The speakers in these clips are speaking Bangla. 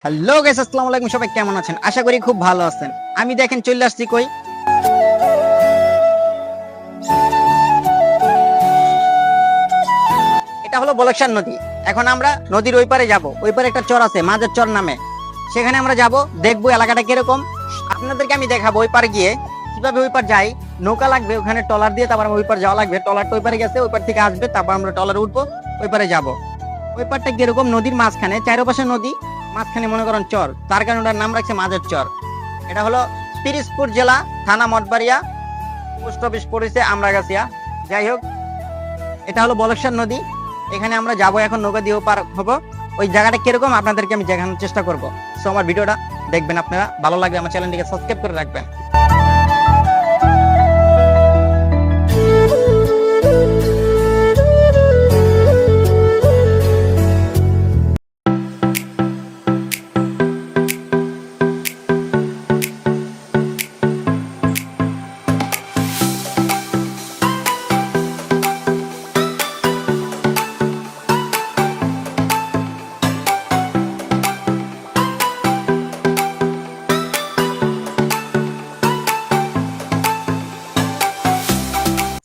হ্যালো গাইস, আসসালামু আলাইকুম। সবাই কেমন আছেন? আশা করি খুব ভালো আছেন। আমি দেখেন চলে আসছি কই, এটা হলো বলেকশান নদী। এখন আমরা নদীর ওই পারে যাব। ওই পারে একটা চর আছে, মাঝের চর নামে। সেখানে আমরা যাব, দেখবো এলাকাটা কিরকম। আপনাদেরকে আমি দেখাবো ওই পারে গিয়ে কিভাবে ওই পার যাই। নৌকা লাগবে, ওখানে ট্রলার দিয়ে তারপর ওই পার যাওয়া লাগবে। ট্রলারটা ওই পারে গেছে, ওই পার থেকে আসবে, তারপর আমরা ট্রলারে উঠবো, ওই পারে যাব। ওই পারটা কিরকম, নদীর মাঝখানে, চারপাশে নদী, মাঝখানে মনে করেন চর, তার কারণে ওটার নাম রাখছে মাঝের চর। এটা হলো পিরিজপুর জেলা, থানা মঠবাড়িয়া, পোস্ট অফিস পড়েছে আমরাগাছিয়া। যাই হোক, এটা হলো বলেকশান নদী। এখানে আমরা যাবো এখন, নৌকা দিয়েও পার হবো। ওই জায়গাটা কিরকম আপনাদেরকে আমি দেখানোর চেষ্টা করবো। সো আমার ভিডিওটা দেখবেন, আপনারা ভালো লাগবে, আমার চ্যানেলটিকে সাবস্ক্রাইব করে রাখবেন।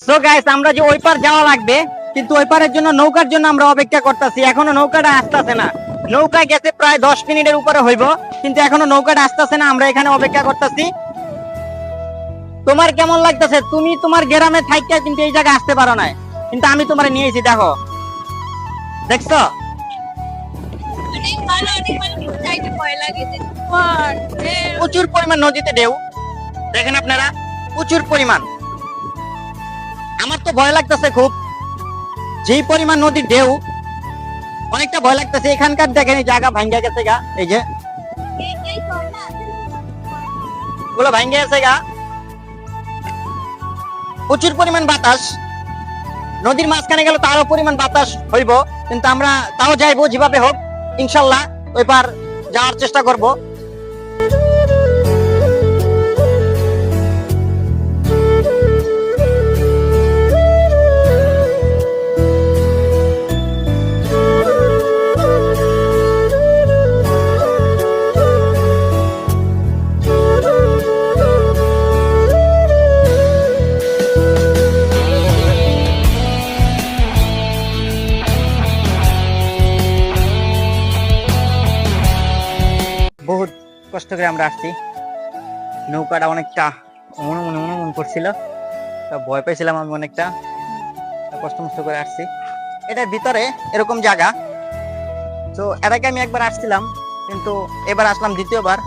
সো গাইস, আমরা যে ওই পার যাওয়া লাগবে, কিন্তু ওই পারের জন্য নৌকার জন্য আমরা অপেক্ষা করতেছি। এখনো নৌকাটা আসতেছে না। নৌকা গেছে প্রায় 10 মিনিটের উপরে হইব, কিন্তু এখনো নৌকাটা আসতেছে না। আমরা এখানে অপেক্ষা করতেছি। তোমার কেমন লাগতেছে? তুমি তোমার গ্রামে থাইকা কিন্তু এই জায়গায় আসতে পারো না, কিন্তু আমি তোমার নিয়েছি। দেখো, দেখছো প্রচুর পরিমাণ নদীতে ঢেউ, দেখেন আপনারা, প্রচুর পরিমাণ। আমার তো ভয় লাগতেছে খুব, যেই পরিমাণ নদীর ঢেউ, অনেকটা ভয় লাগতেছে। এখানকার দেখেন এই জায়গা ভাঙ্গা গেছে গা, এই যে গুলো ভাঙ্গে গেছে গা। প্রচুর পরিমাণ বাতাস, নদীর মাঝখানে গেলে তারও পরিমাণ বাতাস হইব, কিন্তু আমরা তাও যাইবো যেভাবে হোক, ইনশাল্লাহ ওই পার যাওয়ার চেষ্টা করব। বহুত কষ্ট করে আমরা আসছি। নৌকাটা অনেকটা মনে করছিল, ভয় পেয়েছিলাম আমি অনেকটা, কষ্ট মষ্ট করে আসছি। এটার ভিতরে এরকম জায়গা। তো এর আগে আমি একবার আসছিলাম, কিন্তু এবার আসলাম দ্বিতীয়বার,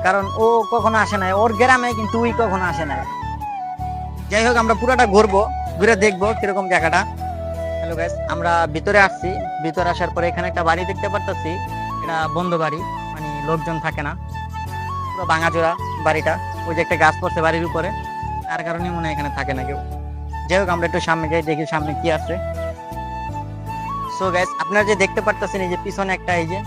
কারণ ও কখনো আসে নাই ওর গ্রামে, কিন্তু ওই কখনো আসে নাই। যাই হোক, আমরা পুরোটা ঘুরবো, ঘুরে দেখবো কিরকম জায়গাটা। হ্যালো গাইস, আমরা ভিতরে আসছি। ভিতরে আসার পরে এখানে একটা বাড়ি দেখতে পারতেছি। এটা বন্ধ বাড়ি, মানে লোকজন থাকে না, পুরো ভাঙাচোরা বাড়িটা। ওই যে একটা গাছ পড়ছে বাড়ির উপরে, তার কারণে মনে হয় এখানে থাকে না কেউ। যাই হোক, আমরা একটু সামনে যাই, দেখি সামনে কি আছে। সো গাইস, আপনারা যে দেখতে পারতেছেন, এই যে পিছনে একটা এই যে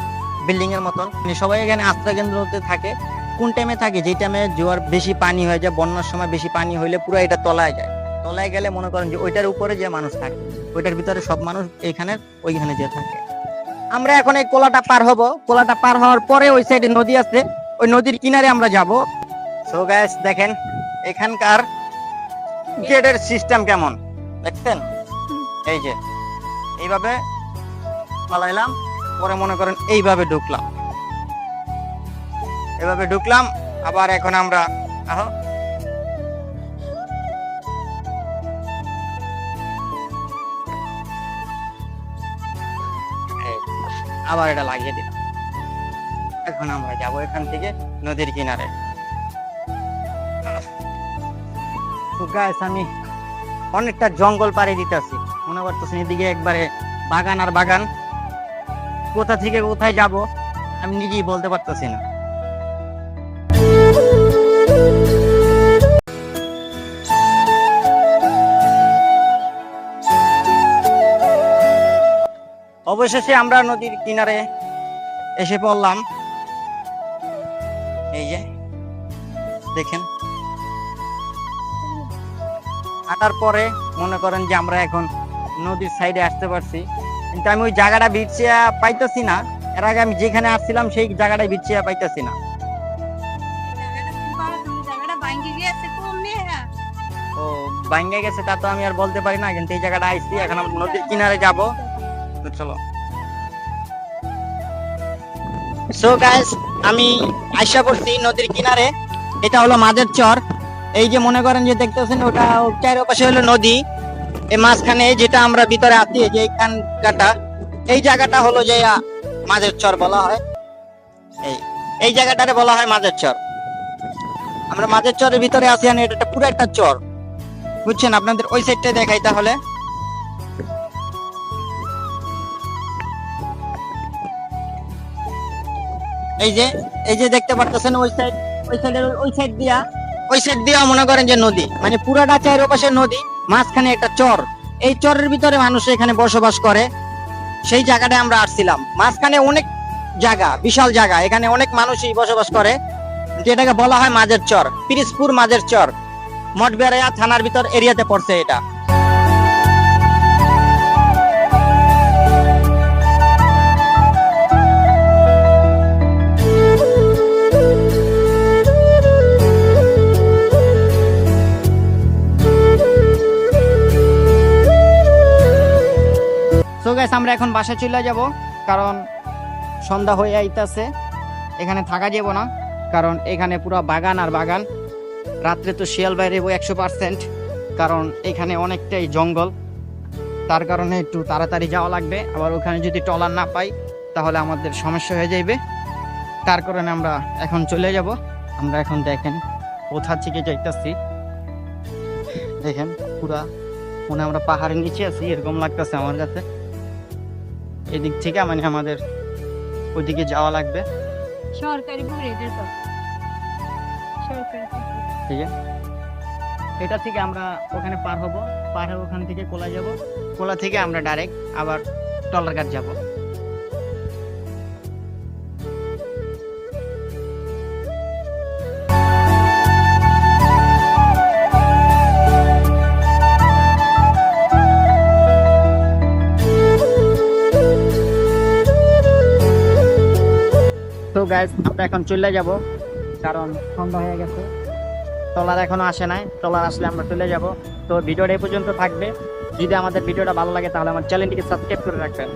বিল্ডিং এর মতন, সবাই এখানে আশ্রয় কেন্দ্রতে থাকে। কোন টাইমে থাকে? যে টাইমে জোয়ার বেশি পানি হয়ে যায়, বন্যার সময় বেশি পানি হইলে পুরো এটা তলায় যায়। তলায় গেলে মনে করেন যে ওইটার উপরে যে মানুষ থাকে, ওইটার ভিতরে সব মানুষ এখানে ওইখানে যে থাকে। আমরা এখন এই কোলাটা পার হব। কোলাটা পার হওয়ার পরে ওই সাইডে নদী আছে, ওই নদীর কিনারে আমরা যাব। সো গাইস, দেখেন এখানকার গেটের সিস্টেম কেমন, দেখছেন? এই যে এইভাবে পালাইলাম, পরে মনে করেন এইভাবে ঢুকলাম, এভাবে ঢুকলাম। আবার এখন আমরা আবার এটা লাগিয়ে দিলাম। এখন আমরা যাব এখান থেকে নদীর কিনারে। তো গাইস, আমি অনেকটা জঙ্গল পাড়ি দিতেছি, মনে করতেছেন এদিকে একবারে বাগান আর বাগান। কোথা থেকে কোথায় যাব আমি নিজেই বলতে পারতেছি না। অবশেষে আমরা নদীর কিনারে এসে পড়লাম। এই যে দেখেন, হাঁটার পরে মনে করেন যে আমরা এখন নদীর সাইডে আসতে পারছি, কিন্তু আমি ওই জায়গাটা বিটছে পাইতেছি না। এর আগে আমি যেখানে আসছিলাম সেই জায়গাটাই বিচ্ছিয়া পাইতেছি না। ও ভাঙ্গে গেছে তা তো আমি আর বলতে পারি না, কিন্তু এই জায়গাটা আইছি, এখন আমরা নদীর কিনারে যাব। তো চলো। সো গাইস, আমি আইসা পড়ছি নদীর কিনারে। এটা হলো মাঝের চর। এই যে মনে করেন যে দেখতেছেন ওটা চারপাশে হলো নদী, এই মাঝখানে যেটা আমরা ভিতরে আছি যে কাটা, এই জায়গাটা হলো যে মাঝের চর বলা হয়। এই জায়গাটারে বলা হয় মাঝের চর। আমরা মাঝের চরের ভিতরে আছি, আর এটা পুরো একটা চর, বুঝছেন? আপনাদের ওই সাইডটা দেখাই তাহলে। এই যে দেখতে পারতেছেন ওই সাইড দিয়া মনে করেন যে নদী, মানে পুরাটা চারপাশে নদী, মাঝখানে একটা চর। এই চরের ভিতরে মানুষ এখানে বসবাস করে। সেই জায়গাটায় আমরা আসছিলাম। মাঝখানে অনেক জায়গা, বিশাল জায়গা, এখানে অনেক মানুষই বসবাস করে, যেটাকে বলা হয় মাঝের চর, পিরিজপুর মাঝের চর। মঠবেড়িয়া থানার ভিতর এরিয়াতে পড়ছে এটা। সো গাইস, আমরা এখন বাসায় চলে যাব, কারণ সন্ধ্যা হয়ে আইতাছে। এখানে থাকা যাব না, কারণ এখানে পুরো বাগান আর বাগান। রাত্রে তো শিয়াল বাইরে 100%, কারণ এখানে অনেকটাই জঙ্গল। তার কারণে একটু তাড়াতাড়ি যাওয়া লাগবে। আবার ওখানে যদি ট্রলার না পাই তাহলে আমাদের সমস্যা হয়ে যাবে। তার কারণে আমরা এখন চলে যাব। আমরা এখন দেখেন কোথা থেকে যাইতাছি, দেখেন পুরা মনে আমরা পাহাড়ের নিচে আছি এরকম লাগতেছে আমার কাছে। এদিক থেকে মানে আমাদের ওইদিকে যাওয়া লাগবে। সরকারি ঠিক আছে, এটা থেকে আমরা ওখানে পার হব, পার হয়ে ওখান থেকে কোলা যাব, কোলা থেকে আমরা ডাইরেক্ট আবার ট্রলার ঘাট যাব। তো গাইস, আমরা এখন চলে যাব, কারণ সন্ধ্যা হয়ে গেছে। ট্রলার এখনো আসে নাই, ট্রলার আসলে আমরা চলে যাব। তো ভিডিওটা এই পর্যন্ত থাকবে। যদি আমাদের ভিডিওটা ভালো লাগে তাহলে আমার চ্যানেলটিকে সাবস্ক্রাইব করে রাখবেন।